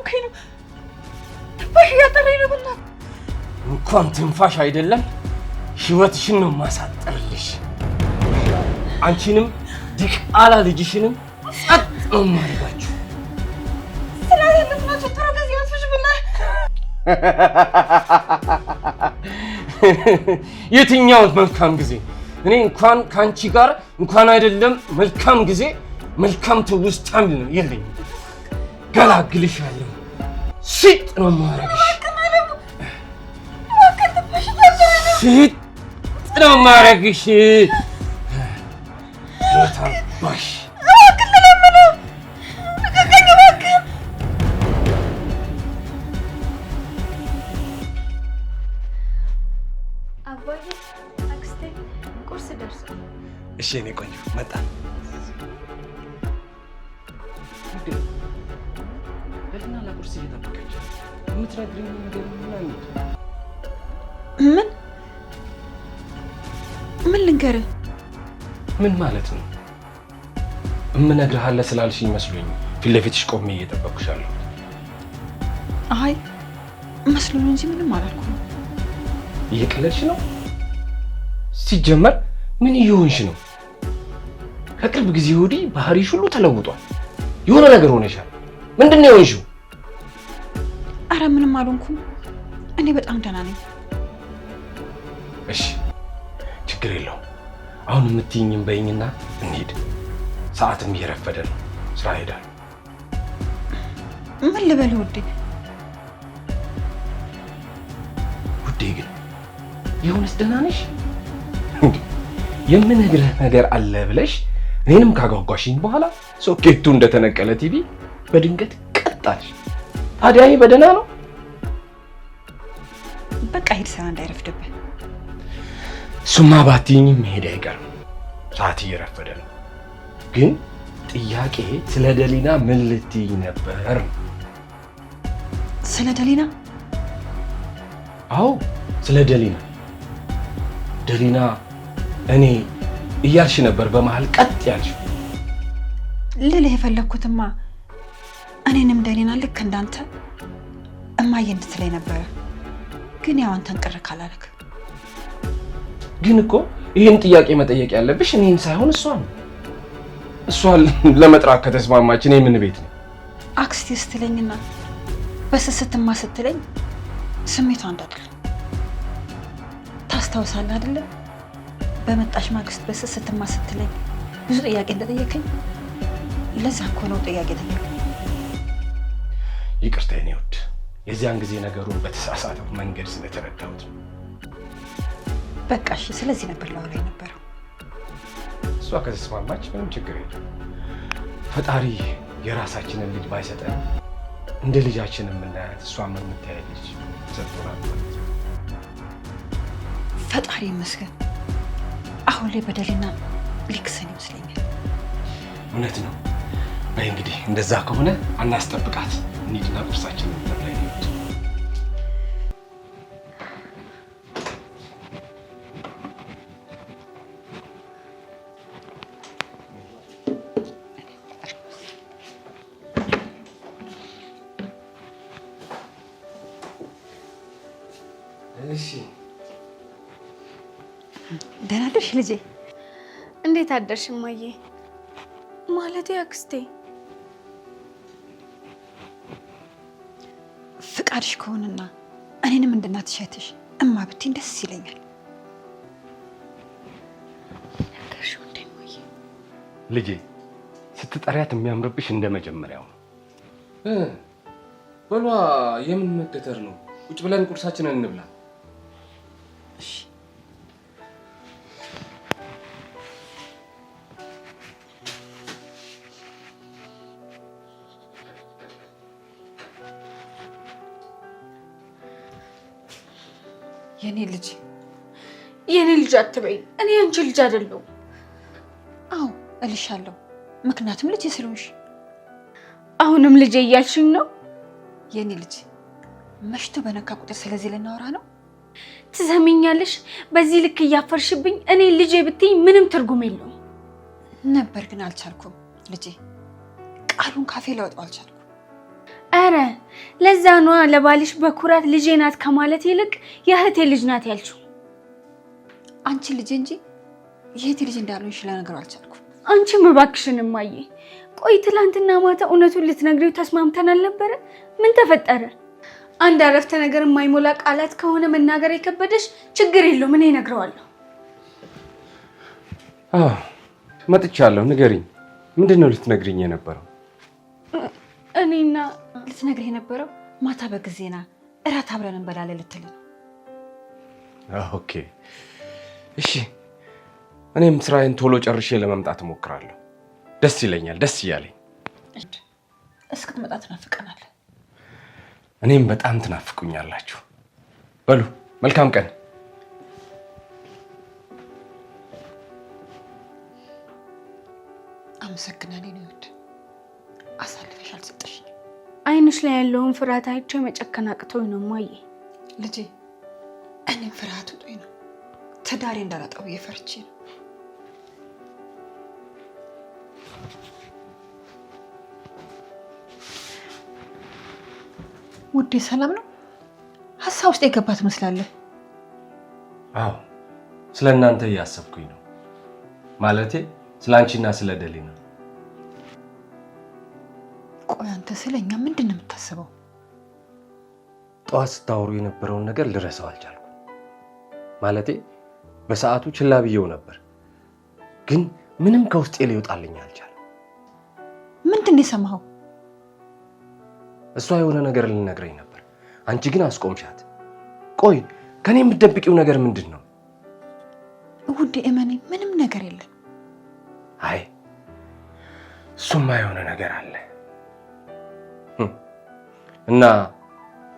እያመመኝ ነው። ትንፋሽ እያጠረኝ ነው። በእናትህ እንኳን ትንፋሽ አይደለም ህይወትሽን ነው ማሳጠርልሽ። አንቺንም ዲቃላ ልጅሽንም ጸጥ ነው ማድረጋችሁ። ስላየለፍናቸው ጥሩ ጊዜ አትፍሽ ብለህ የትኛው መልካም ጊዜ? እኔ እንኳን ካንቺ ጋር እንኳን አይደለም መልካም ጊዜ መልካም ትውስታም የለኝም። ገላግልሻለሁ። ሲጥ ነው ማረግሽ። ሲጥ ነው ማረግሽ። ታባሽ አባዬ አክስቴ ቁርስ ደርሷል። እሺ እኔ ቆንጆ መጣ። ለትና ለቁርስ እየጠበቀች የምትነግረኝ ነገር ምን ልንገርህ? ምን ማለት ነው? እምነግርሃለሁ ስላልሽኝ መስሎኝ ፊት ለፊትሽ ቆሜ እየጠበቅኩሻለሁ። አይ መስሎኝ እንጂ ምንም አላልኩም። እየቀለድሽ ነው? ሲጀመር ምን እየሆንሽ ነው? ከቅርብ ጊዜ ወዲህ ባህሪሽ ሁሉ ተለውጧል። የሆነ ነገር ሆነሻል። ምንድን ነው የሆንሽው? አረ ምንም አልሆንኩም። እኔ በጣም ደህና ነኝ። እሺ ችግር የለውም። አሁን የምትይኝም በይኝና እንሂድ። ሰዓትም እየረፈደ ነው። ስራ ሄዳለሁ። ምን ልበልህ ውዴ? ውዴ ግን የሆነስ ደህና ነሽ? የምነግርህ ነገር አለ ብለሽ እኔንም ካጓጓሽኝ በኋላ ሶኬቱ እንደተነቀለ ቲቪ በድንገት ቀጣልሽ። ታዲያ ይሄ በደህና ነው? በቃ ሂድ፣ ስራ እንዳይረፍድብህ። እሱማ ባትይኝም መሄድ አይቀርም። ሰዓት እየረፈደ ነው። ግን ጥያቄ ስለ ደሊና ምን ልትይኝ ነበር? ስለ ደሊና? አዎ ስለ ደሊና። ደሊና እኔ እያልሽ ነበር በመሃል ቀጥ ያልሽ። ልልህ የፈለግኩትማ እኔንም ደሊና ልክ እንዳንተ እማዬ እንድትለኝ ነበረ። ግን ያው አንተን ቅር ካላለክ። ግን እኮ ይህን ጥያቄ መጠየቅ ያለብሽ እኔን ሳይሆን እሷን ነው። እሷን ለመጥራት ከተስማማች እኔ ምን ቤት ነው? አክስቴ ስትለኝና በስስትማ ስትለኝ ስሜቷ አንድ አይደለም። ታስታውሳለህ አይደለ? በመጣሽ ማግስት በስስትማ ስትለኝ ብዙ ጥያቄ እንደጠየቀኝ። ለዛ እኮ ነው ጥያቄ ጠየቀኝ። ይቅርታ የኔ ውድ፣ የዚያን ጊዜ ነገሩን በተሳሳተ መንገድ ስለተረዳሁት። በቃ እሺ፣ ስለዚህ ነበር ላውራ የነበረው። እሷ ከተስማማች ምንም ችግር የለም። ፈጣሪ የራሳችንን ልጅ ባይሰጠን እንደ ልጃችን የምናያት እሷም የምታያት ልጅ ሰጥቶናል ማለት ነው። ፈጣሪ ይመስገን። አሁን ላይ በደሊና ሊክሰን ይመስለኛል። እውነት ነው። በይ እንግዲህ እንደዛ ከሆነ አናስጠብቃት፣ እንሂድና ቁርሳችንን እንብላ። እሺ ደህና አደርሽ ልጄ? እንዴት አደርሽ እማዬ? ማለቴ አክስቴ። ፍቃድሽ ከሆነና እኔንም እንድናትሽ አይተሽ እማ ብትይኝ ደስ ይለኛል። ነገርሽው እንዴ እማዬ? ልጄ ስትጠሪያት የሚያምርብሽ እንደ መጀመሪያው ነው። በሏ የምን መገተር ነው? ቁጭ ብለን ቁርሳችንን እንብላ። እሺ የኔ ልጅ አትበይ። እኔ አንቺ ልጅ አይደለሁም። አዎ እልሻለሁ፣ ምክንያቱም ልጅ ስለሆንሽ። አሁንም ልጅ እያልሽኝ ነው? የኔ ልጅ መሽቶ በነካ ቁጥር ስለዚህ ልናወራ ነው። ትሰሚኛለሽ? በዚህ ልክ እያፈርሽብኝ እኔ ልጄ ብትይኝ ምንም ትርጉም የለውም ነበር፣ ግን አልቻልኩም ልጄ። ቃሉን ካፌ ላወጣው አልቻልኩም። አረ ለዛ ነው ለባልሽ በኩራት ልጄ ናት ከማለት ይልቅ የእህቴ ልጅ ናት ያልሽው። አንቺ ልጅ እንጂ የእህቴ ልጅ እንዳልሆንሽ ለነገሩ አልቻልኩም። አንቺ እባክሽን እማዬ፣ ቆይ ትላንትና ማታ እውነቱን ልትነግሪው ተስማምተን አልነበረ? ምን ተፈጠረ? አንድ አረፍተ ነገር የማይሞላ ቃላት ከሆነ መናገር የከበደሽ ችግር የለውም፣ እኔ እነግረዋለሁ። መጥቻለሁ። ንገሪኝ፣ ምንድነው ልትነግሪኝ የነበረው? እኔና ልትነግሪኝ የነበረው ማታ በጊዜና እራት አብረን እንበላለን ልትል ነው። ኦኬ እሺ፣ እኔም ስራዬን ቶሎ ጨርሼ ለመምጣት እሞክራለሁ። ደስ ይለኛል፣ ደስ እያለኝ። እስክትመጣ ትናፍቀናለህ። እኔም በጣም ትናፍቁኛላችሁ። በሉ መልካም ቀን። አመሰግናለሁ ነው ይወድ አሳልፈሽ አልሰጠሽኝ። አይንሽ ላይ ያለውን ፍርሃት አይቼ መጨከን አቅቶኝ ነው እማዬ። ልጄ እኔም ፍርሃት ውጦኝ ነው ትዳሬ እንዳላጣው እየፈርቼ ነው። ውዴ ሰላም ነው? ሀሳብ ውስጥ የገባ ትመስላለህ። አዎ ስለ እናንተ እያሰብኩኝ ነው። ማለቴ ስለ አንቺና ስለ ደሊና። ቆይ አንተ ስለኛ ምንድን ነው የምታስበው? ጠዋት ስታወሩ የነበረውን ነገር ልረሳው አልቻልኩም። ማለቴ በሰዓቱ ችላ ብዬው ነበር፣ ግን ምንም ከውስጤ ሊወጣልኝ አልቻለም። ምንድን ነው የሰማኸው? እሷ የሆነ ነገር ልነግረኝ ነበር፣ አንቺ ግን አስቆምሻት። ቆይ ከኔ የምትደብቂው ነገር ምንድን ነው? ውዴ እመኔ ምንም ነገር የለም። አይ እሱማ የሆነ ነገር አለ። እና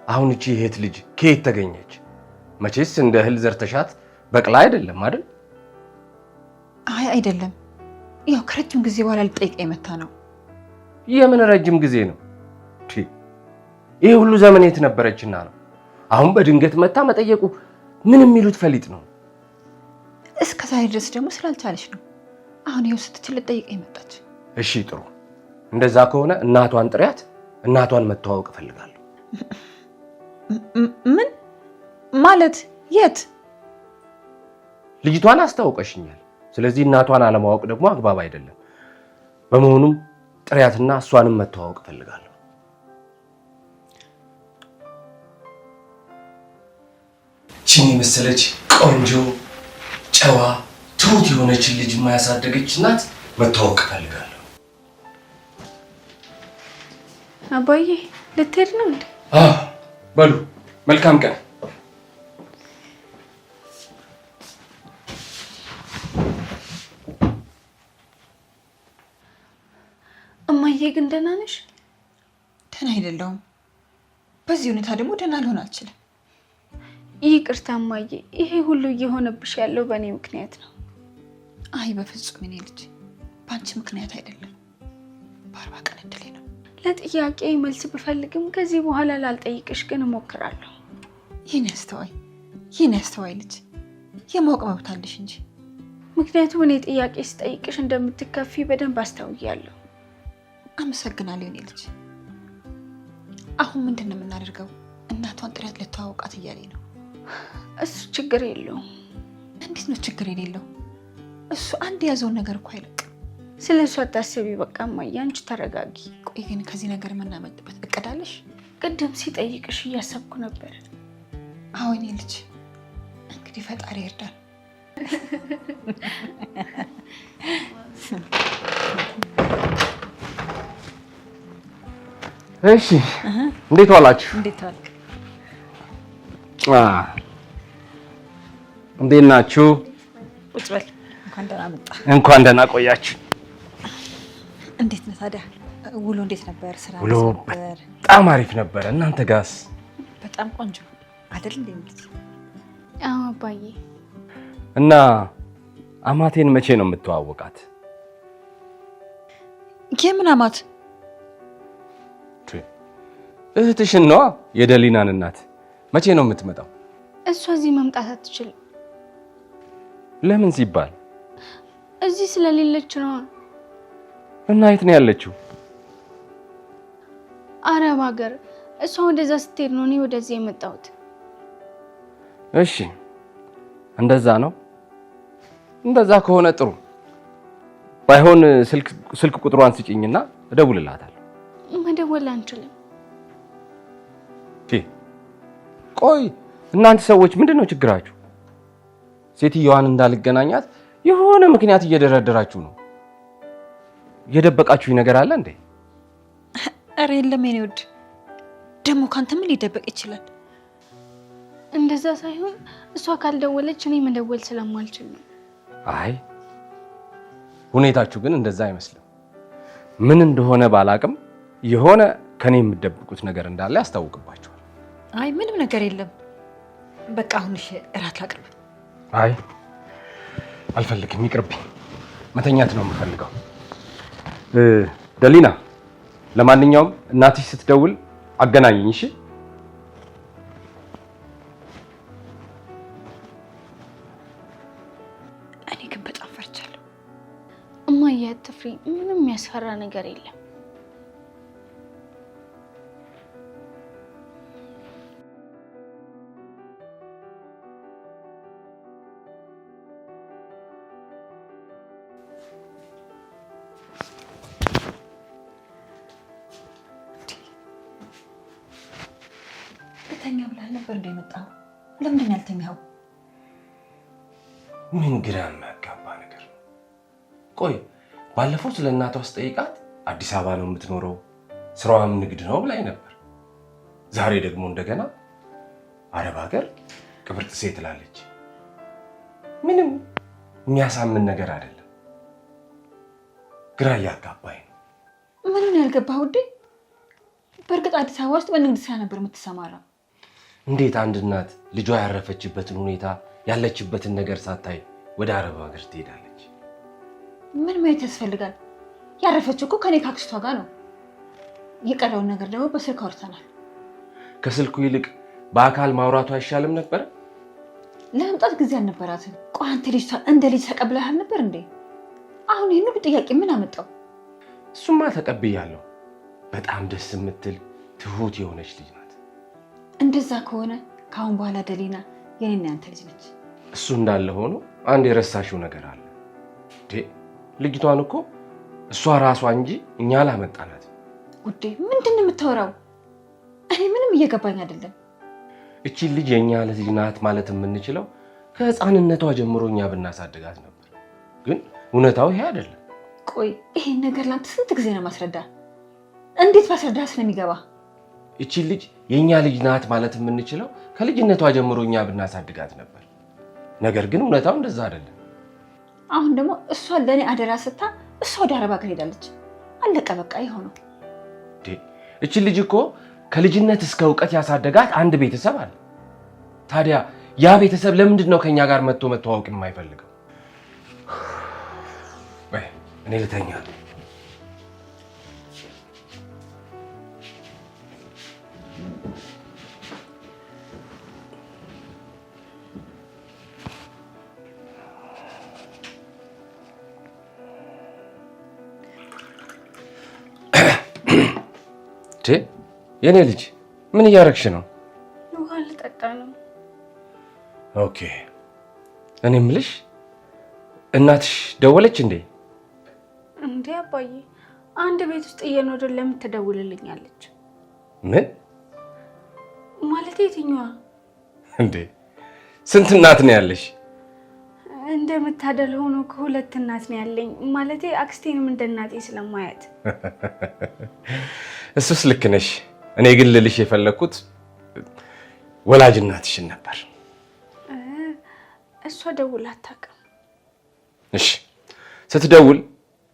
አሁን እቺ እህት ልጅ ከየት ተገኘች? መቼስ እንደ እህል ዘርተሻት በቅላ አይደለም አይደል? አይ አይደለም፣ ያው ከረጅም ጊዜ በኋላ ልጠይቀኝ መታ ነው። የምን ረጅም ጊዜ ነው? ይሄ ሁሉ ዘመን የት ነበረችና ነው አሁን በድንገት መታ መጠየቁ? ምን የሚሉት ፈሊጥ ነው? እስከዛሬ ድረስ ደግሞ ስላልቻለች ነው አሁን ይኸው ስትችል ልጠይቀኝ መጣች። እሺ ጥሩ፣ እንደዛ ከሆነ እናቷን ጥሪያት፣ እናቷን መተዋወቅ እፈልጋለሁ። ምን ማለት? የት? ልጅቷን አስታውቀሽኛል። ስለዚህ እናቷን አለማወቅ ደግሞ አግባብ አይደለም። በመሆኑም ጥሪያትና እሷንም መተዋወቅ እፈልጋለሁ። ቺኒ መሰለች ቆንጆ ጨዋ ትሁት የሆነች ልጅ ማያሳደገች እናት መተዋወቅ እፈልጋለሁ። አባዬ ልትሄድ ነው እንዴ? በሉ መልካም ቀን። እማዬ ግን ደህና ነሽ? ደህና አይደለሁም። በዚህ ሁኔታ ደግሞ ደህና ልሆን አልችልም። ይቅርታ እማዬ፣ ይሄ ሁሉ እየሆነብሽ ያለው በእኔ ምክንያት ነው። አይ በፍጹም እኔ ልጅ በአንቺ ምክንያት አይደለም። በ40 ቀን እድሌ ነው። ለጥያቄ መልስ ብፈልግም ከዚህ በኋላ ላልጠይቅሽ ግን እሞክራለሁ። ይህን ያስተዋይ ልጅ የማወቅ መብት አለሽ እንጂ። ምክንያቱም እኔ ጥያቄ ስጠይቅሽ እንደምትከፊ በደንብ አስተውያለሁ። አመሰግናለሁ እኔ ልጅ። አሁን ምንድን ነው የምናደርገው? እናቷን ጥሪያት ልተዋወቃት እያለኝ ነው። እሱ ችግር የለውም። እንዴት ነው ችግር የሌለው? እሱ አንድ የያዘውን ነገር እኮ አይለቅም። ስለ እሱ አታስቢ። በቃ እማዬ አንቺ ተረጋጊ። ቆይ ግን ከዚህ ነገር የምናመልጥበት እቅድ አለሽ? ቅድም ሲጠይቅሽ እያሰብኩ ነበር። አዎ እኔ ልጅ እንግዲህ ፈጣሪ ይርዳል። እሺ እንዴት ዋላችሁ? እንዴት ዋልክ? እንዴት ናችሁ? ቁጭ በል። እንኳን ደህና መጣ። እንኳን ደህና ቆያችሁ። እንዴት ነህ ታዲያ? ውሎ እንዴት ነበር? ስራ ውሎ ነበር? በጣም አሪፍ ነበረ። እናንተ ጋስ? በጣም ቆንጆ አይደል እንዴ? አዎ አባዬ። እና አማቴን መቼ ነው የምትዋወቃት? የምን አማት? እህትሽን ነዋ፣ የደሊናን እናት። መቼ ነው የምትመጣው? እሷ እዚህ መምጣት አትችልም። ለምን ሲባል? እዚህ ስለሌለች ነው። እና የት ነው ያለችው? አረብ ሀገር። እሷ ወደዛ ስትሄድ ነው እኔ ወደዚህ የመጣሁት። እሺ እንደዛ ነው። እንደዛ ከሆነ ጥሩ። ባይሆን ስልክ ቁጥሯን ስጪኝና እደውልላታለሁ። መደወል አንችልም። ቆይ እናንተ ሰዎች ምንድነው ችግራችሁ? ሴትዮዋን እንዳልገናኛት የሆነ ምክንያት እየደረደራችሁ ነው። የደበቃችሁ ነገር አለ እንዴ? ኧረ የለም የኔ ውድ። ደግሞ ካንተ ምን ሊደበቅ ይችላል? እንደዛ ሳይሆን እሷ ካልደወለች እኔ መደወል ስለማልችል ነው። አይ ሁኔታችሁ ግን እንደዛ አይመስልም። ምን እንደሆነ ባላቅም የሆነ ከኔ የምትደብቁት ነገር እንዳለ ያስታውቅባችኋል። አይ ምንም ነገር የለም። በቃ አሁን እሺ እራት ላቅርብ። አይ አልፈልግም፣ ይቅርብኝ። መተኛት ነው የምፈልገው። ደሊና ለማንኛውም እናትሽ ስትደውል አገናኘኝ እሺ? እኔ ግን በጣም ፈርቻለሁ። እማዬ አትፍሪ፣ ምንም የሚያስፈራ ነገር የለም። ተኛ ብላል ነበር እንደመጣው። ለምንድን ያልተኛው? ምን ግራ የሚያጋባ ነገር ነው። ቆይ ባለፈው ስለ እናቷ ስጠይቃት አዲስ አበባ ነው የምትኖረው፣ ስራዋም ንግድ ነው ብላኝ ነበር። ዛሬ ደግሞ እንደገና አረብ ሀገር ቅብርጥሴ ትላለች። ምንም የሚያሳምን ነገር አይደለም። ግራ እያጋባኝ ነው። ምኑን ያልገባህ ውዴ? በእርግጥ አዲስ አበባ ውስጥ በንግድ ስራ ነበር የምትሰማራው። እንዴት አንድ እናት ልጇ ያረፈችበትን ሁኔታ ያለችበትን ነገር ሳታይ ወደ አረብ ሀገር ትሄዳለች? ምን ማየት ያስፈልጋል? ያረፈችው እኮ ከኔ ካክስቷ ጋር ነው። የቀረውን ነገር ደግሞ በስልክ አውርተናል። ከስልኩ ይልቅ በአካል ማውራቱ አይሻልም ነበር? ለመምጣት ጊዜ አልነበራትም። ቆይ አንተ ልጅቷ እንደ ልጅ ተቀብለሃል ነበር እንዴ? አሁን ይህን ሁሉ ጥያቄ ምን አመጣው? እሱማ ተቀብያለሁ። በጣም ደስ የምትል ትሁት የሆነች ልጅ ናት። እንደዛ ከሆነ ከአሁን በኋላ ደሊና የኔና ያንተ ልጅ ነች። እሱ እንዳለ ሆኖ አንድ የረሳሽው ነገር አለ። ልጅቷን እኮ እሷ ራሷ እንጂ እኛ አላመጣናት። ውዴ ምንድን ነው የምታወራው? እኔ ምንም እየገባኝ አይደለም። እቺ ልጅ የኛ ልጅ ናት ማለት የምንችለው ከህፃንነቷ ጀምሮ እኛ ብናሳድጋት ነበር። ግን እውነታው ይሄ አይደለም። ቆይ ይሄን ነገር ላንተ ስንት ጊዜ ነው ማስረዳ? እንዴት ማስረዳ ስለሚገባ? እቺ ልጅ የኛ ልጅ ናት ማለት የምንችለው ከልጅነቷ ጀምሮ እኛ ብናሳድጋት ነበር። ነገር ግን እውነታው እንደዛ አይደለም። አሁን ደግሞ እሷ ለኔ አደራ ስታ እሷ ወደ አረብ ሀገር ሄዳለች። አለቀ በቃ ይሆነው። እቺ ልጅ እኮ ከልጅነት እስከ እውቀት ያሳደጋት አንድ ቤተሰብ አለ። ታዲያ ያ ቤተሰብ ለምንድን ነው ከኛ ጋር መጥቶ መተዋወቅ የማይፈልገው? እኔ ልተኛ። የኔ ልጅ ምን እያረግሽ ነው? ውሃ ልጠጣ ነው። ኦኬ። እኔ የምልሽ እናትሽ ደወለች እንዴ? እንዴ አባዬ፣ አንድ ቤት ውስጥ እየኖርን ለምን ትደውልልኛለች? ምን ማለት የትኛዋ? እንዴ ስንት እናት ነው ያለሽ? እንደምታደል ሆኖ ከሁለት እናት ነው ያለኝ። ማለቴ አክስቴንም እንደ እናቴ ስለማያት። እሱስ ልክ ነሽ። እኔ ግን ልልሽ የፈለኩት ወላጅ እናትሽን ነበር። እሷ ደውላ አታውቅም። እሺ ስትደውል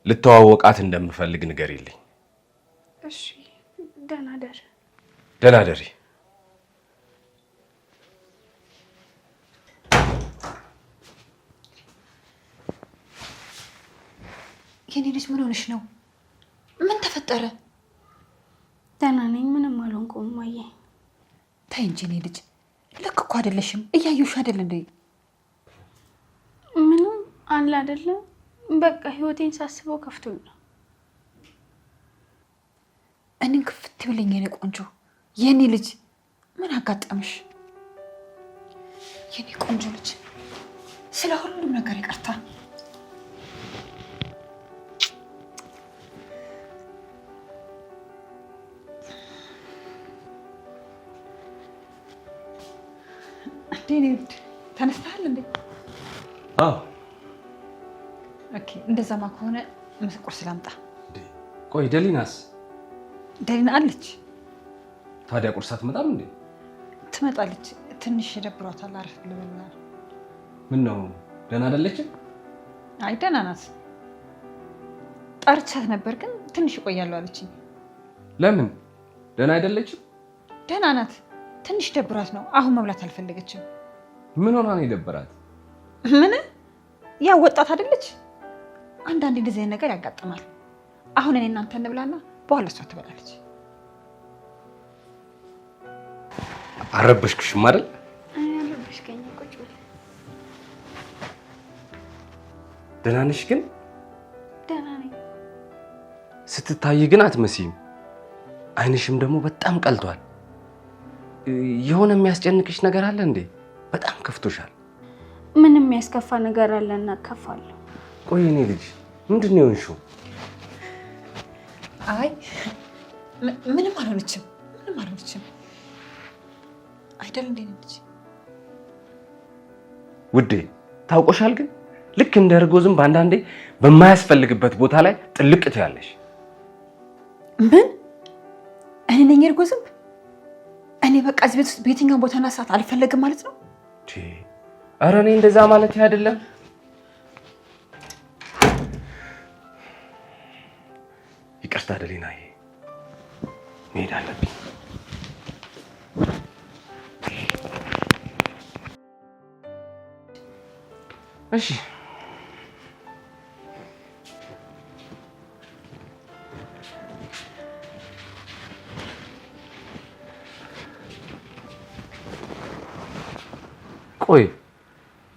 ልተዋወቃት እንደምፈልግ ንገሪልኝ። እሺ ደህና ደር። ደህና ደሪ። የኔ ልጅ ምን ሆነሽ ነው? ምን ተፈጠረ? ደህና ነኝ፣ ምንም አልሆንኩም እማዬ። ተይ እንጂ የኔ ልጅ፣ ልክ እኮ አይደለሽም። እያየሁሽ አይደል እንዴ? ምንም አለ አይደለም። በቃ ህይወቴን ሳስበው ከፍቶኝ ነው። እኔን ክፍት ይብለኝ የኔ ቆንጆ። የኔ ልጅ ምን አጋጠመሽ? የኔ ቆንጆ ልጅ ስለ ሁሉም ነገር ይቅርታ። የኔ ውድ ተነስተሃል እንዴ? አዎ። ኦኬ፣ እንደዛማ ከሆነ ቁርስ ላምጣ። ቆይ ደሊናስ? ደሊና አለች። ታዲያ ቁርስ አትመጣም እንዴ? ትመጣለች። ትንሽ ደብሯታል። አረፍ ልበላ። ምን ነው ደህና አይደለችም? አይ ደህና ናት። ጠርቻት ነበር ግን ትንሽ እቆያለሁ አለችኝ። ለምን? ደህና አይደለችም? ደህና ናት። ትንሽ ደብሯት ነው። አሁን መብላት አልፈለገችም። ምን ሆና ነው የደበራት? ምን ያው ወጣት አይደለች? አንዳንዴ እንደዚህ አይነት ነገር ያጋጥማል። አሁን እኔ እናንተ እንብላና በኋላ እሷ ትበላለች። አረበሽኩሽም አይደል? አረበሽከኝ። ቁጭ በል። ደህና ነሽ ግን? ደህና ነኝ። ስትታይ ግን አትመስይም። አይንሽም ደግሞ በጣም ቀልቷል። የሆነ የሚያስጨንቅሽ ነገር አለ እንዴ? በጣም ከፍቶሻል። ምንም የሚያስከፋ ነገር አለና ከፋለሁ። ቆይ እኔ ልጅ ምንድን ነው የሆንሽው? አይ ምንም አልሆነችም። ምንም አልሆነችም አይደል እንዴ ልጅ? ውዴ ታውቆሻል ግን ልክ እንደ እርጎ ዝንብ አንዳንዴ በማያስፈልግበት ቦታ ላይ ጥልቅ ትያለሽ። ምን? እኔ ነኝ እርጎ ዝንብ? እኔ በቃ እዚህ ቤት ውስጥ በየትኛው ቦታና ሰዓት አልፈለግም ማለት ነው? ኧረ እኔ እንደዛ ማለት አይደለም። ይቅርታ ደሊናዬ፣ መሄድ አለብኝ። እሺ ቆይ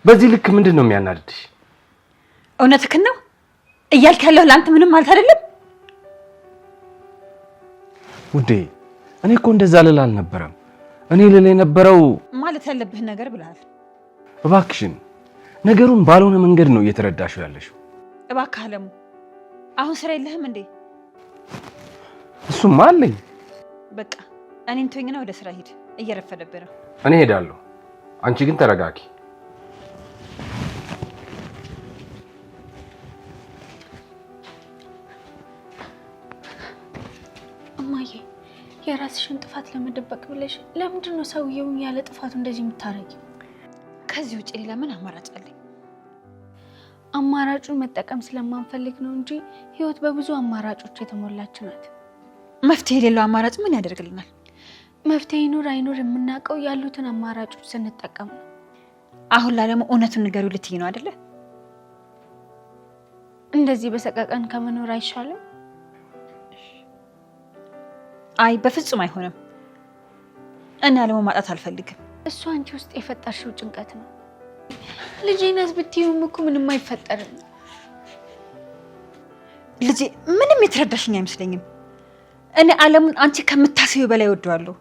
በዚህ ልክ ምንድን ነው የሚያናድድሽ? እውነትህን ነው እያልክ ያለሁ ለአንተ ምንም ማለት አይደለም ውዴ። እኔ እኮ እንደዛ ልል አልነበረም። እኔ ልል የነበረው ማለት ያለብህን ነገር ብለሃል። እባክሽን ነገሩን ባልሆነ መንገድ ነው እየተረዳሽው ያለሽው። እባክህ አለሙ፣ አሁን ስራ የለህም እንዴ? እሱማ አለኝ። በቃ እኔን ተወኝና ወደ ስራ ሂድ፣ እየረፈደብህ ነው። እኔ ሄዳለሁ፣ አንቺ ግን ተረጋጊ። እማዬ፣ የራስሽን ጥፋት ለመደበቅ ብለሽ ለምንድን ነው ሰውየውን ያለ ጥፋቱ እንደዚህ የምታረጊው? ከዚህ ውጭ ሌላ ምን አማራጭ አለኝ? አማራጩን መጠቀም ስለማንፈልግ ነው እንጂ ህይወት በብዙ አማራጮች የተሞላች ናት። መፍትሄ የሌለው አማራጭ ምን ያደርግልናል? መፍትሄ ይኑር አይኑር የምናውቀው ያሉትን አማራጮች ስንጠቀም ነው። አሁን ላለሙ እውነቱን ንገሪው ልትይ ነው አይደለ? እንደዚህ በሰቀቀን ከመኖር አይሻልም? አይ በፍጹም አይሆንም። እኔ አለሙ ማጣት አልፈልግም። እሱ አንቺ ውስጥ የፈጠርሽው ጭንቀት ነው። ልጄናስ ብትይውም እኮ ምንም አይፈጠርም። ልጄ ምንም የተረዳሽኝ አይመስለኝም። እኔ አለሙን አንቺ ከምታስቢው በላይ እወደዋለሁ።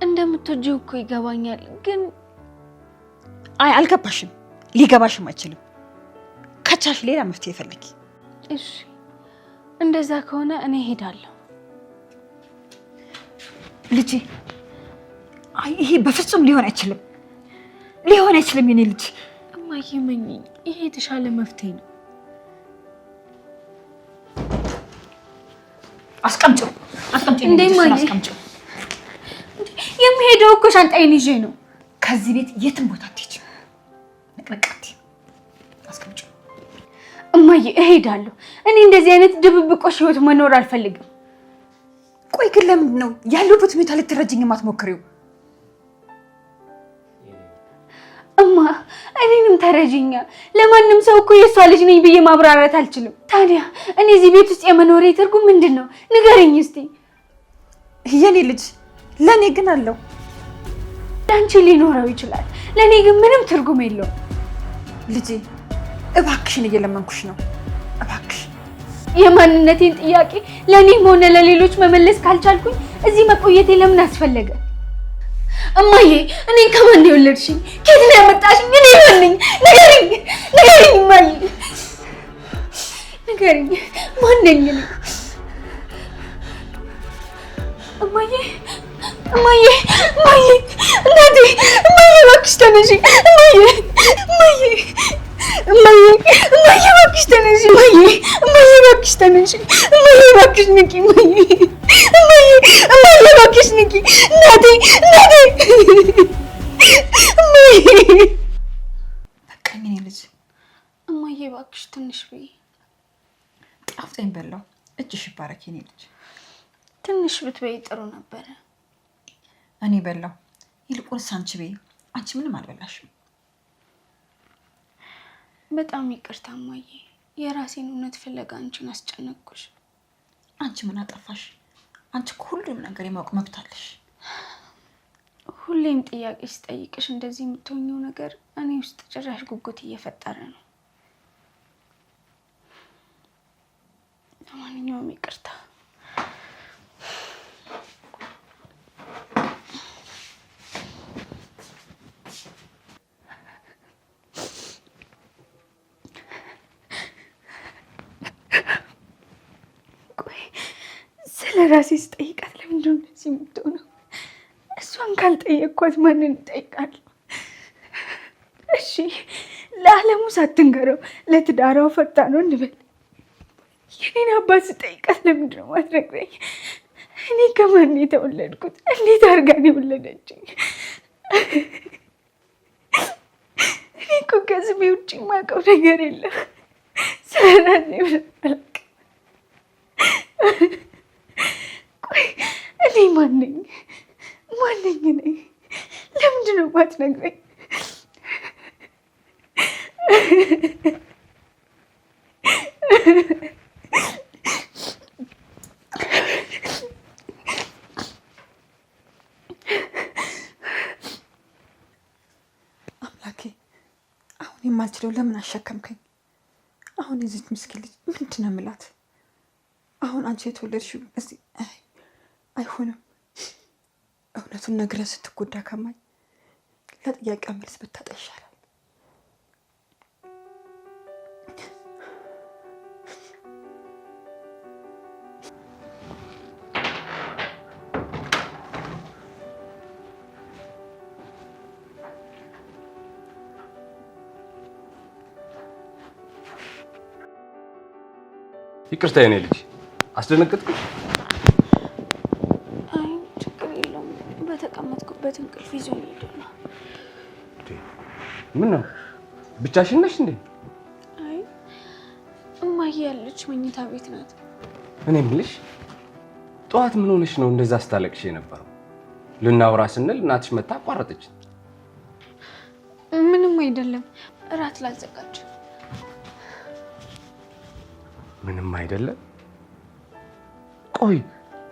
እንደምትወጂው እኮ ይገባኛል፣ ግን አይ አልገባሽም፣ ሊገባሽም አይችልም። ከቻሽ ሌላ መፍትሄ ፈልጊ። እሺ እንደዛ ከሆነ እኔ ሄዳለሁ። ልጄ አይ ይሄ በፍጹም ሊሆን አይችልም፣ ሊሆን አይችልም የኔ ልጅ። እማዬ መኝኝ፣ ይሄ የተሻለ መፍትሄ ነው። አስቀምጪው፣ አስቀምጪው እንዴ ማዬ፣ አስቀምጪው። የሚሄደው እኮ ሻንጣዬን ይዤ ነው። ከዚህ ቤት የትም ቦታ አትሄጂም። ንቅንቃት አስቀምጪው። እማዬ እሄዳለሁ። እኔ እንደዚህ አይነት ድብብቆሽ ህይወት መኖር አልፈልግም። ቆይ ግን ለምንድን ነው ያለሁበት ሁኔታ ልትረጅኝ የማትሞክሪው? እማ እኔንም ተረጅኛ። ለማንም ሰው እኮ የሷ ልጅ ነኝ ብዬ ማብራራት አልችልም። ታዲያ እኔ እዚህ ቤት ውስጥ የመኖሬ ትርጉም ምንድን ነው? ንገረኝ እስቲ። የኔ ልጅ ለእኔ ግን አለው። ለአንቺ ሊኖረው ይችላል፣ ለእኔ ግን ምንም ትርጉም የለውም። ልጄ እባክሽን እየለመንኩሽ ነው፣ እባክሽ የማንነቴን ጥያቄ ለኔም ሆነ ለሌሎች መመለስ ካልቻልኩኝ እዚህ መቆየቴ ለምን አስፈለገ? እማዬ እኔን ከማን የወለድሽኝ? ከየት ነው ያመጣሽኝ? እኔ ማን ነኝ? ንገሪኝ እማዬ ንገሪኝ፣ ማን ነኝ እኔ? እማዬ እናቴ እማዬ እባክሽ ተነሺ እማዬ እባክሽ ተነሺ እማዬ እባክሽ ተነሺ እማዬ እባክሽ ንቂ እማዬ እባክሽ ንቂ እናቴ በቃኝ እኔ ልጅ። እማዬ እባክሽ ትንሽ በይ። ጣፍጠኝ በላው። እጅሽ ይባረክ የኔ ልጅ። ትንሽ ብትበይ ጥሩ ነበረ። እኔ በላው። ይልቁንስ አንቺ በይ። አንቺ ምንም አልበላሽም። በጣም ይቅርታ እማዬ፣ የራሴን እውነት ፍለጋ አንቺን አስጨነቅኩሽ። አንቺ ምን አጠፋሽ? አንቺ እኮ ሁሉም ነገር የማወቅ መብት አለሽ። ሁሌም ጥያቄ ስጠይቅሽ እንደዚህ የምትሆኚው ነገር እኔ ውስጥ ጭራሽ ጉጉት እየፈጠረ ነው። ለማንኛውም ይቅርታ። ለራሴ ስጠይቃት ለምንድን ነው እንደዚህ የምትሆነው? እሷን ካልጠየቅኳት ማንን እጠይቃለሁ? እሺ ለዓለሙ ሳትንገረው ለትዳሯ ፈርታ ነው እንበል። የኔን አባት ስጠይቃት ለምንድን ነው የማትነግረኝ? እኔ ከማን የተወለድኩት? እንዴት አድርጋ ነው የወለደችኝ? እኔ እኮ ከስሜ ውጭ የማውቀው ነገር የለም። ስለራሴ አላውቅም። ቆይ እኔ ማን ነኝ? እኔ? ለምንድን ነው የማትነግረኝ? አምላኬ አሁን የማልችለው ለምን አሸከምከኝ? አሁን የዚች ምስኪን ልጅ ምንድን ነው የምላት? አሁን አንቺ የተወለድሽው እዚህ አይሆንም። እውነቱን ነግረህ ስትጎዳ ከማኝ ለጥያቄው መልስ ብታጣ ይሻላል። ይቅርታ የኔ ልጅ አስደነገጥኩሽ? አይ ችግር የለውም። በተቀመጥኩበት እንቅልፍ ይዞኝ ሄደ ነው። ምን ነው ብቻሽን ነሽ እንዴ? አይ እማዬ ያለች መኝታ ቤት ናት። እኔ የምልሽ ጠዋት ምን ሆነሽ ነው እንደዛ ስታለቅሽ የነበረው? ልናወራ ስንል እናትሽ መታ አቋረጠች። ምንም አይደለም፣ እራት ላዘጋጅ። ምንም አይደለም? ቆይ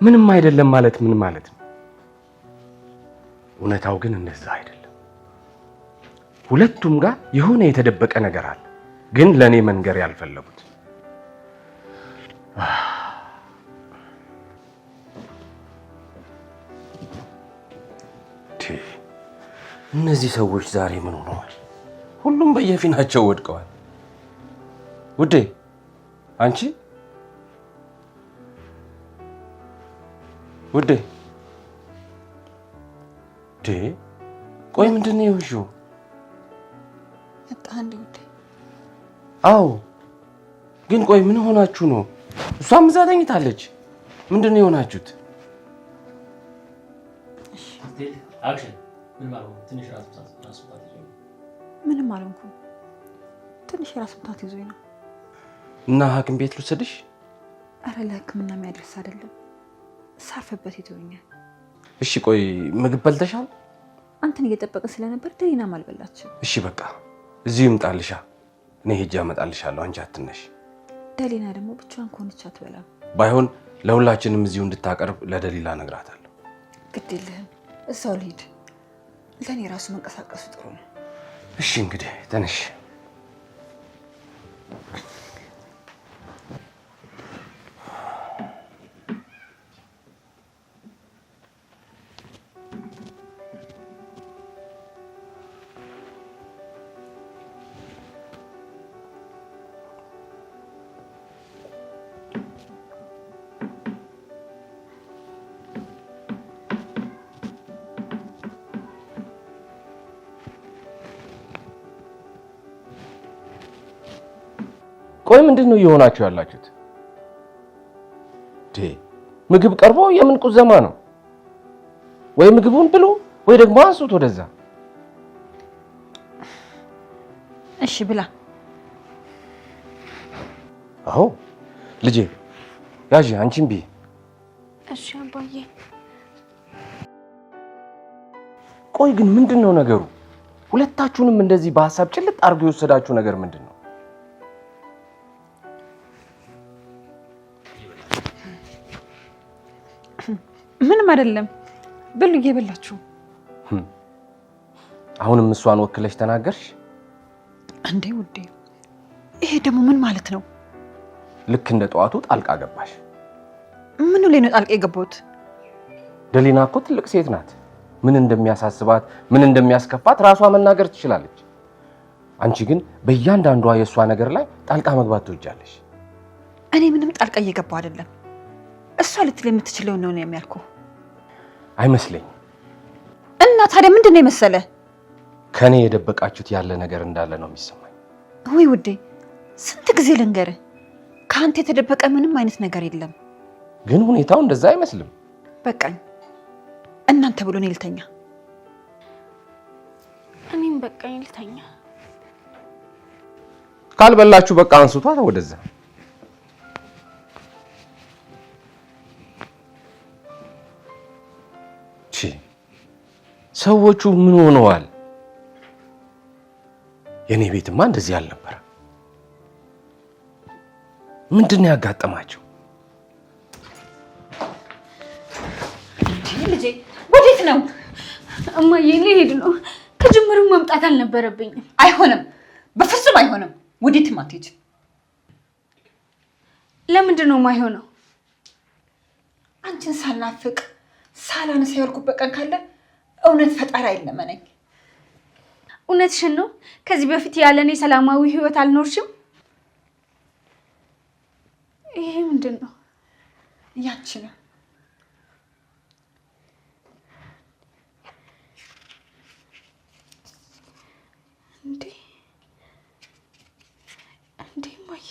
ምንም አይደለም ማለት ምን ማለት ነው? እውነታው ግን እንደዛ አይደለም። ሁለቱም ጋር የሆነ የተደበቀ ነገር አለ፣ ግን ለኔ መንገር ያልፈለጉት። እነዚህ ሰዎች ዛሬ ምን ሆነዋል? ሁሉም በየፊናቸው ወድቀዋል። ውዴ አንቺ ውዴ ቆይ ምንድን ነው የሆንሽው? መጣህ እንደ ውዴ? አዎ ግን ቆይ ምን ሆናችሁ ነው? እሷም እዛ ተኝታለች። ምንድን ነው የሆናችሁት? ምንም አልሆንኩም። ትንሽ የራስ ምታት ይዞኝ ነው። እና ሐኪም ቤት ልውሰድሽ? አረ ለሕክምና የሚያደርስ አይደለም፣ ሳርፈበት ይተወኛል። እሺ ቆይ ምግብ በልተሻል? አንተን እየጠበቅን ስለነበር ደህናም አልበላችም። እሺ በቃ እዚሁ ይምጣልሻ፣ እኔ ሄጄ አመጣልሻለሁ። አንቺ አትነሽ። ደሊና ደግሞ ብቻዋን ከሆነች አትበላም። ባይሆን ለሁላችንም እዚሁ እንድታቀርብ ለደሊላ እነግራታለሁ። ግድ የለህም፣ እዛው ልሂድ። ለእኔ ራሱ መንቀሳቀሱ ጥሩ ነው። እሺ እንግዲህ ተነሽ። ምንድን ነው እየሆናችሁ ያላችሁት? ምግብ ቀርቦ የምን ቁዘማ ነው? ወይ ምግቡን ብሉ ወይ ደግሞ አንሱት ወደዛ። እሺ ብላ። አዎ ልጄ ያዢ፣ አንቺም ቢ። እሺ አባዬ። ቆይ ግን ምንድነው ነገሩ? ሁለታችሁንም እንደዚህ በሐሳብ ጭልጥ አድርጎ የወሰዳችሁ ነገር ምንድነው? ምንም አይደለም። ብሉ እየበላችሁ። አሁንም እሷን ወክለሽ ተናገርሽ እንዴ? ውዴ ይሄ ደግሞ ምን ማለት ነው? ልክ እንደ ጠዋቱ ጣልቃ ገባሽ። ምኑ ላይ ነው ጣልቃ የገባሁት? ደሊና እኮ ትልቅ ሴት ናት። ምን እንደሚያሳስባት ምን እንደሚያስከፋት ራሷ መናገር ትችላለች። አንቺ ግን በእያንዳንዷ የእሷ ነገር ላይ ጣልቃ መግባት ትወጃለሽ። እኔ ምንም ጣልቃ እየገባሁ አይደለም። እሷ ልትል የምትችለው ነው የሚያልኩ አይመስለኝም። እና ታዲያ ምንድን ነው የመሰለ? ከኔ የደበቃችሁት ያለ ነገር እንዳለ ነው የሚሰማኝ። ወይ ውዴ ስንት ጊዜ ልንገርህ፣ ከአንተ የተደበቀ ምንም አይነት ነገር የለም። ግን ሁኔታው እንደዛ አይመስልም። በቃኝ። እናንተ ብሎ ነው ልተኛ። እኔም በቃኝ ልተኛ። ካልበላችሁ በቃ አንሱቷት ወደዛ። ሰዎቹ ምን ሆነዋል? የኔ ቤትማ እንደዚህ አልነበረ። ምንድን ነው ያጋጠማቸው? ልጄ ወዴት ነው? እማዬ ልሄድ ነው። ከጅምሩ መምጣት አልነበረብኝም። አይሆንም፣ በፍጹም አይሆንም። ወዴትም አትሄጂም። ለምንድን ነው የማይሆነው? አንቺን ሳልናፍቅ ሳላነሳ ያልኩበት ቀን ካለ እውነት ፈጣሪ አይለመነኝ። እውነትሽን ነው። ከዚህ በፊት ያለኔ ሰላማዊ ህይወት አልኖርሽም። ይሄ ምንድን ነው? ያቺ ነው እንዴ? ማዬ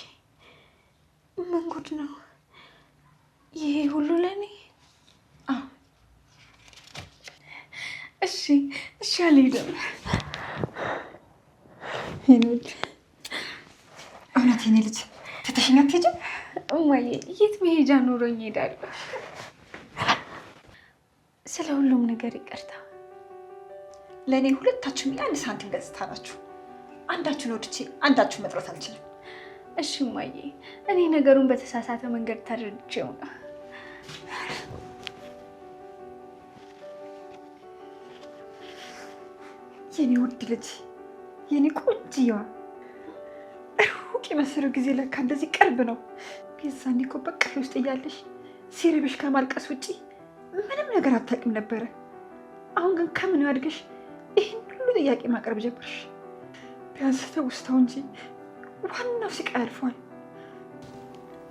ምን ጉድ ነው ይሄ ሁሉ ለኔ? እሺ አልሄድም። እውነት የኔ ልጅ ትተሽኝ አትሄጂም? እማዬ የት መሄጃ ኖሮኝ እሄዳለሁ። ስለ ሁሉም ነገር ይቅርታ። ለእኔ ሁለታችሁም የአንድ ሳንቲም ገጽታ ናችሁ። አንዳችሁን ወድቼ አንዳችሁን መጥራት አልችልም። እሺ እማዬ፣ እኔ ነገሩን በተሳሳተ መንገድ ተረድቼው ነው። የኔ ውድ ልጅ፣ የኔ ቆንጅዬዋ፣ ሩቅ የመሰለው ጊዜ ለካ እንደዚህ ቅርብ ነው። የዛኔ እኮ በቅፌ ውስጥ እያለሽ ሲርብሽ ከማልቀስ ውጪ ምንም ነገር አታውቂም ነበረ። አሁን ግን ከምን ያድገሽ ይህን ሁሉ ጥያቄ ማቅረብ ጀመርሽ። ቢያንስ ተውስታው እንጂ ዋናው ስቃይ አልፏል።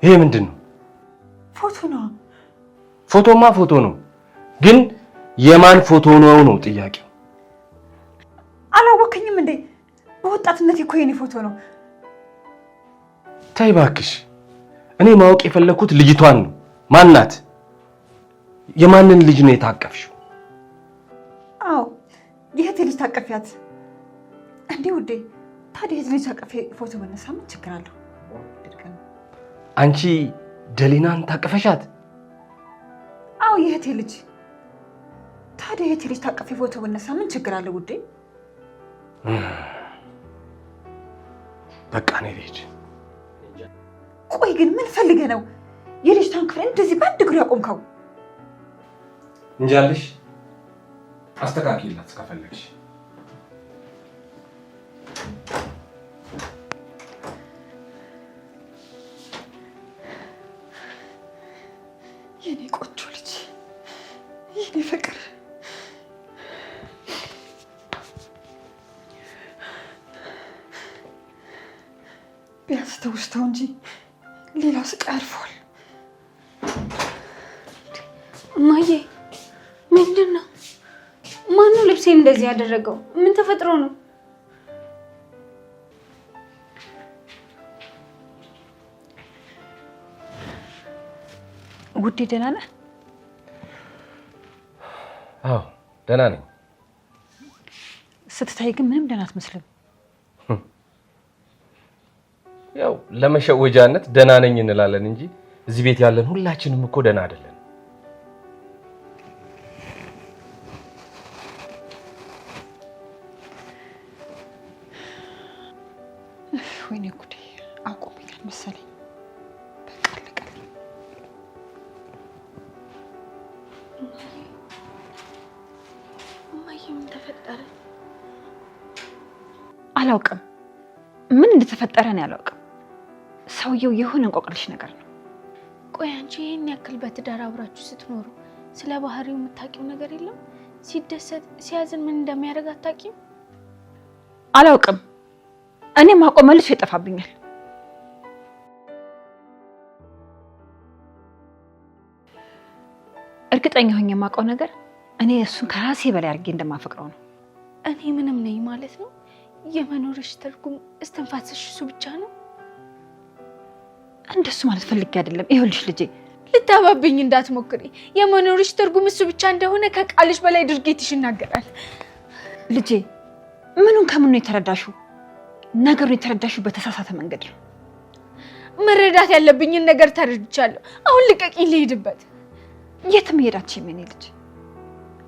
ይሄ ምንድን ነው? ፎቶ ነው። ፎቶማ ፎቶ ነው፣ ግን የማን ፎቶ ነው ነው ጥያቄው። አላወከኝም እንዴ? በወጣትነት እኮ የኔ ፎቶ ነው። ተይ እባክሽ፣ እኔ ማወቅ የፈለኩት ልጅቷን ነው። ማናት? የማንን ልጅ ነው የታቀፍሽው? አዎ የእህቴ ልጅ ታቀፊያት እንዴ? ውዴ ታዲያ የእህቴ ልጅ ታቀፊ ፎቶ መነሳ ምን ችግር አለው? አንቺ ደሊናን ታቀፈሻት? አዎ የእህቴ ልጅ። ታዲያ የእህቴ ልጅ ታቀፊ ፎቶ መነሳ ምን ችግር አለው ውዴ? በቃ ነው ልጅ። ቆይ ግን ምን ፈልገህ ነው የልጅቷን ክፍል እንደዚህ በአንድ እግሩ ያቆምከው? እንጃልሽ፣ አስተካክላት ከፈለግሽ። የኔ ቆንጆ ልጅ፣ የኔ ፍቅር፣ ቢያንስ ተውስተው እንጂ ሌላው ስቃይ አልፏል። እማዬ ምንድን ነው? ማነው ልብሴን እንደዚህ ያደረገው? ምን ተፈጥሮ ነው? ውዴ ደህና ነህ? አዎ ደህና ነኝ። ስትታይ ግን ምንም ደህና አትመስልም። ያው ለመሸወጃነት ደህና ነኝ እንላለን እንጂ እዚህ ቤት ያለን ሁላችንም እኮ ደህና አይደለን። ወይኔ ጉዴ አውቆብኛል መሰለኝ። በቃ አለቀልኝ። እማዬ ምን ተፈጠረ? አላውቅም። ምን እንደተፈጠረ ነው ያላውቅም። ሰውየው የሆነ እንቆቅልሽ ነገር ነው። ቆይ አንቺ ይሄን ያክል በትዳር አብራችሁ ስትኖሩ ስለ ባህሪው የምታውቂው ነገር የለም? ሲደሰት ሲያዝን ምን እንደሚያደርግ አታውቂም? አላውቅም። እኔ ማውቀው መልሶ ይጠፋብኛል። እርግጠኛ ሆኜ የማውቀው ነገር እኔ እሱን ከራሴ በላይ አድርጌ እንደማፈቅረው ነው። እኔ ምንም ነኝ ማለት ነው? የመኖርሽ ትርጉም እስትንፋስሽ እሱ ብቻ ነው? እንደሱ ማለት ፈልጌ አይደለም። ይኸውልሽ ልጄ፣ ልታባብኝ እንዳትሞክሪ። የመኖርሽ ትርጉም እሱ ብቻ እንደሆነ ከቃልሽ በላይ ድርጊትሽ ይናገራል። ልጄ ምኑን ከምን ነው የተረዳሽው? ነገሩን የተረዳሽው በተሳሳተ መንገድ ነው። መረዳት ያለብኝን ነገር ተረድቻለሁ። አሁን ልቀቂኝ ልሄድበት። የትም ሄዳችሁ የኔ ልጅ።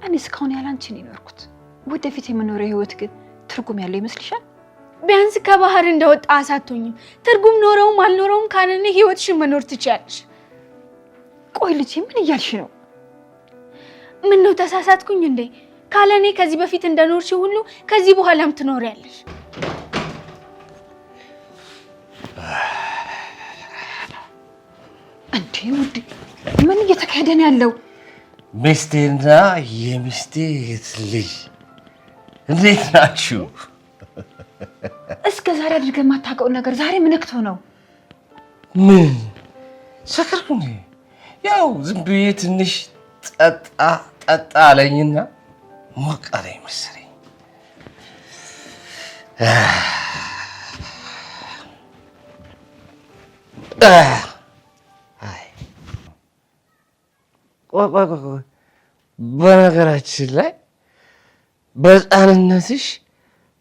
እኔ እስካሁን ያላንቺ ነው የኖርኩት። ወደፊት የምኖረው ህይወት ግን ትርጉም ያለው ይመስልሻል? ቢያንስ ከባህር እንደወጣ አሳቶኝም ትርጉም ኖረውም አልኖረውም ካነኔ ህይወትሽን መኖር ትችያለሽ። ቆይ ልጄ ምን እያልሽ ነው? ምን ነው ተሳሳትኩኝ እንዴ? ካለኔ ከዚህ በፊት እንደኖርሽ ሁሉ ከዚህ በኋላም ትኖሪያለሽ። እንዴ ውዴ ምን እየተካሄደ ነው ያለው? ሚስቴና የሚስቴ ልጅ እንዴት ናችሁ? እስከ ዛሬ አድርገህ የማታውቀው ነገር ዛሬ ምን ነክቶ ነው? ምን ሰከርኩ እንዴ? ያው ዝም ብዬ ትንሽ ጠጣ አለኝና ሞቅ አለኝ መሰለኝ። ቆይ በነገራችን ላይ በሕፃንነትሽ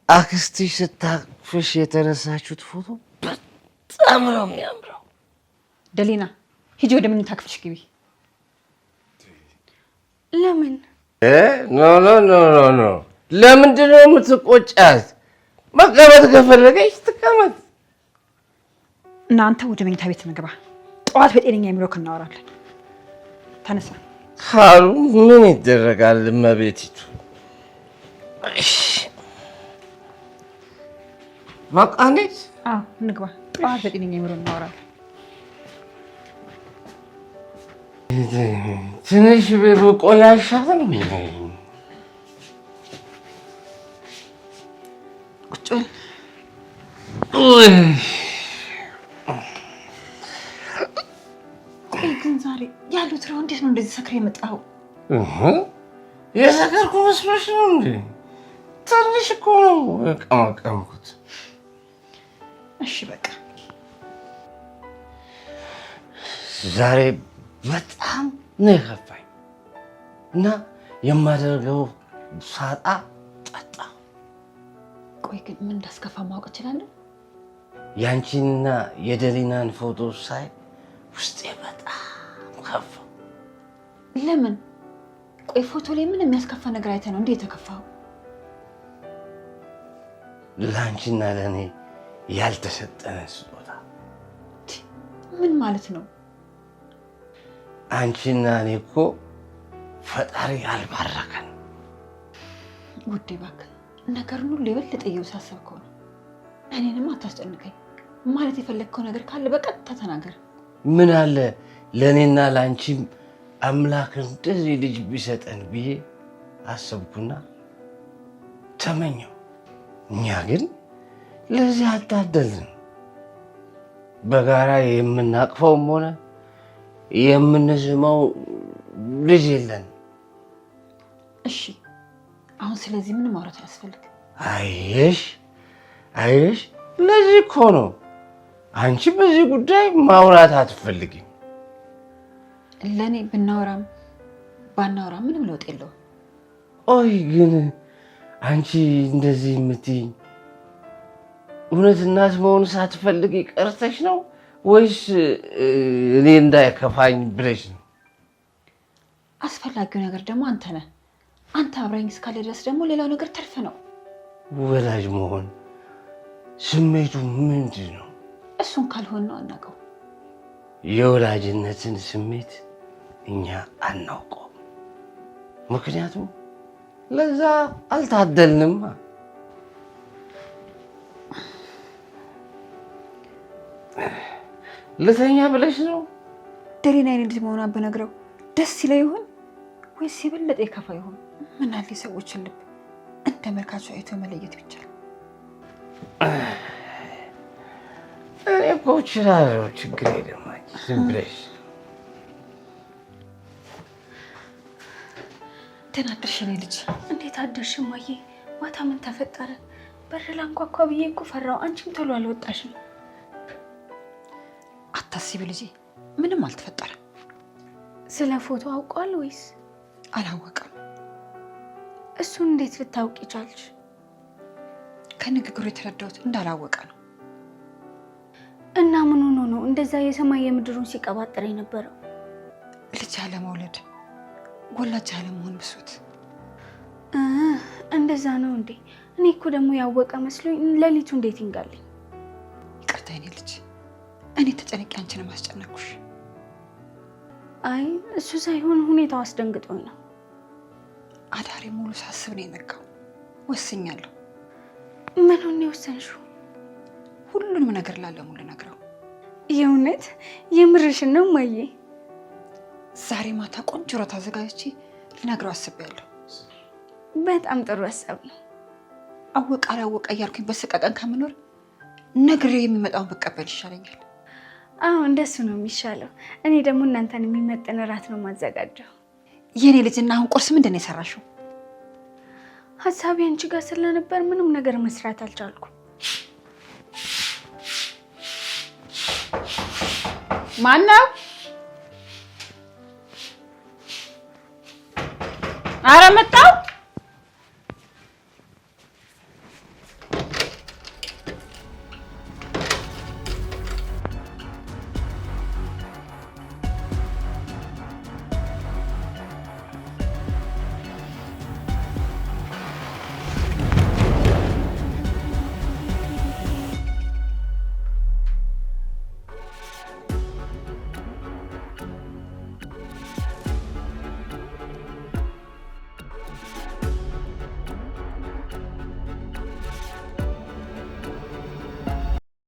አክስትሽ ስታቅፍሽ የተነሳችሁት ፎቶ በጣም ነው የሚያምረው። ደሊና ሂጂ ወደ መኝታ ክፍልሽ ግቢ። ለምን? ኖ ለምንድን ነው የምትቆጫት? መቀመጥ ከፈለገች ትቀመጥ። እናንተ ወደ መኝታ ቤት እንግባ። ጠዋት በጤነኛ የሚለው እናወራለን። ተነሳ ካሉ ምን ይደረጋል እመቤቲቱ። በቃ እንዴት? አዎ እንግባ። ጠዋት በጤነኛ የሚለው እናወራለን። ትንሽ ብቆይ አይሻልም? ቁጭ በል። ቆይ ግን ዛሬ ያሉት ነው እንዴት ነው እንደዚህ ሰክሬ የመጣኸው? የሰከርኩ መስሎሽ ነው እንዴ? ትንሽ እኮ ነው ቀመቀምኩት። እሺ በቃ ዛሬ በጣም ነው የከፋኝ እና የማደርገው ሳጣ ጠጣ። ቆይ ግን ምን እንዳስከፋ ማወቅ እችላለሁ? ያንቺንና የደሊናን ፎቶ ሳይ ውስጤ በጣም ከፋ። ለምን? ቆይ ፎቶ ላይ ምን የሚያስከፋ ነገር አይተህ ነው እንዴ የተከፋው? ለአንቺና ለእኔ ያልተሰጠነ ስጦታ። ምን ማለት ነው? አንቺና እኔ እኮ ፈጣሪ አልባረከን። ውዴ እባክህ ነገሩን ሁሉ የበለጠ እየወሳሰብከው ነው። እኔንም አታስጨንቀኝ። ማለት የፈለግከው ነገር ካለ በቀጥታ ተናገር። ምን አለ ለእኔና ለአንቺም አምላክ እንደዚህ ልጅ ቢሰጠን ብዬ አሰብኩና ተመኘው። እኛ ግን ለዚህ አልታደልንም። በጋራ የምናቅፈውም ሆነ የምንስመው ልጅ የለን። እሺ አሁን ስለዚህ ምን ማውራት አያስፈልግም። አየሽ ለዚህ እኮ ነው አንቺ በዚህ ጉዳይ ማውራት አትፈልጊም። ለኔ ብናወራም ባናወራም ምንም ለውጥ የለውም። ቆይ ግን አንቺ እንደዚህ የምትይኝ እውነት እናት መሆን ሳትፈልጊ ቀርተሽ ነው ወይስ እኔ እንዳይከፋኝ ብለሽ ነው? አስፈላጊው ነገር ደግሞ አንተ ነህ። አንተ አብረኝ እስካለ ድረስ ደግሞ ሌላው ነገር ተርፍ ነው። ወላጅ መሆን ስሜቱ ምንድን ነው? እሱን ካልሆነ ነው አናውቀው። የወላጅነትን ስሜት እኛ አናውቀው። ምክንያቱም ለዛ አልታደልንም። ልተኛ ብለሽ ነው? ደሊና የኔ ልጅ መሆኗን ብነግረው ደስ ይለው ይሆን ወይስ የበለጠ የከፋ ይሆን? ምን አለ ሰዎችን ልብ እንደ መልካቸው አይቶ መለየት ይቻላል። እኔ እኮ እችላለሁ፣ ችግር የለም። ዝም ብለሽ ደህና አደርሽ የኔ ልጅ? እንዴት አደርሽ እማዬ? ማታ ምን ተፈጠረ? በር ላንኳኳ ብዬ እኮ ፈራሁ። አንቺም ቶሎ አልወጣሽም። አታስቢ ልጄ፣ ምንም አልተፈጠረም። ስለ ፎቶ አውቋል ወይስ አላወቀም? እሱን እንዴት ልታውቂ ቻልሽ? ከንግግሩ የተረዳሁት እንዳላወቀ ነው። እና ምን ሆኖ ነው እንደዛ የሰማይ የምድሩን ሲቀባጥር የነበረው? ልጅ አለመውለድ ወላጅ አለመሆን ብሶት። እንደዛ ነው እንዴ? እኔ እኮ ደግሞ ያወቀ መስሎኝ ሌሊቱ እንዴት ይንጋልኝ። ይቅርታ የኔ ልጅ፣ እኔ ተጨነቂ አንቺን ማስጨነኩሽ። አይ እሱ ሳይሆን ሁኔታው አስደንግጦኝ ነው። አዳሪ ሙሉ ሳስብ ነው የነጋው። ወስኛለሁ። ምን ሆነ የወሰንሽው? ሁሉንም ነገር ላለሙ ልነግረው። የእውነት የምርሽን ነው እማዬ? ዛሬ ማታ ቆንጆ ራት አዘጋጅቼ ልነግረው አስቤያለሁ። በጣም ጥሩ ሀሳብ ነው። አወቀ አላወቀ እያልኩኝ በሰቀቀን ከምኖር ነግሬው የሚመጣውን ብቀበል ይሻለኛል። አዎ እንደሱ ነው የሚሻለው። እኔ ደግሞ እናንተን የሚመጥን እራት ነው ማዘጋጀው። የኔ ልጅና አሁን ቁርስ ምንድን ነው የሰራሽው? ሀሳቤ አንቺ ጋር ስለነበር ምንም ነገር መስራት አልቻልኩም። ማነው? ኧረ መጣሁ።